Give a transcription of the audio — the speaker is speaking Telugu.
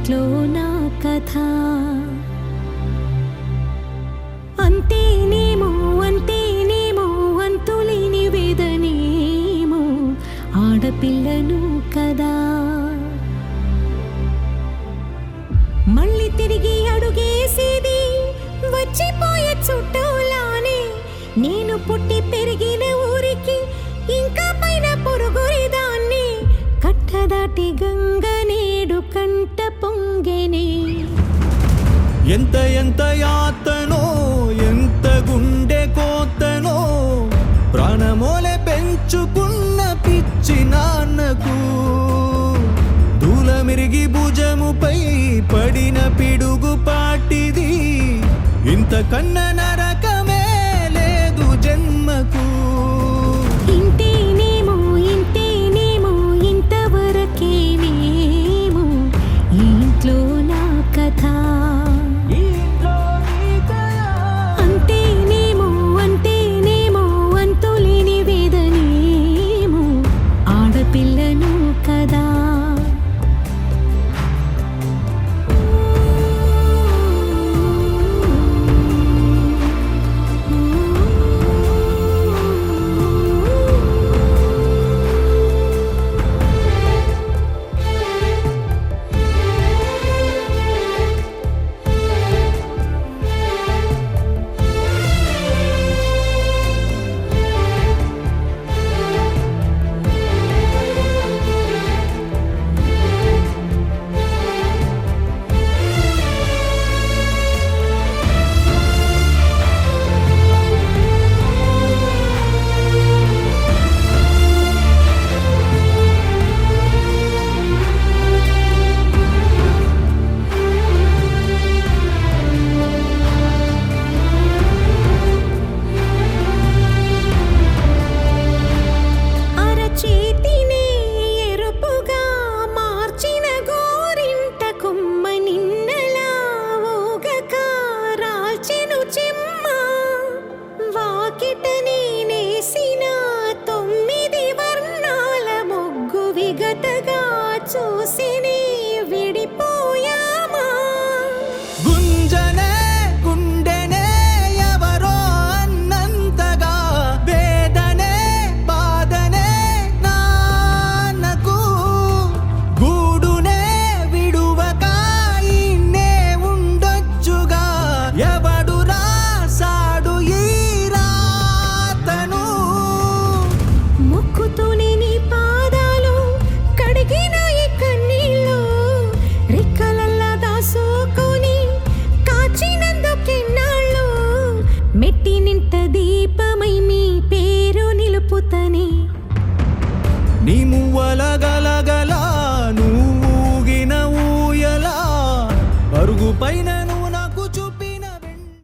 ఇంట్లో నా కథ. అంతేనేమో అంతేనేమో అంతులేని వేదనేమో ఆడపిల్లను కదా. మళ్ళీ తిరిగి అడుగేసేది వచ్చిపోయే చుట్టూలానే. నేను పుట్టి పెరిగిన ఊరికి ఇంకా పైన పొరుగురిదాన్ని. కట్టదాటి గంగ నేడు కంట పొంగెనే. ఎంత ఎంత యాతనో ఎంత గుండె కోతనో ప్రాణమోలే పెంచుకున్న పిచ్చి నాన్నకు. దూలమిరిగి భుజముపై పడిన పిడుగు పాటిది ఇంతకన్నా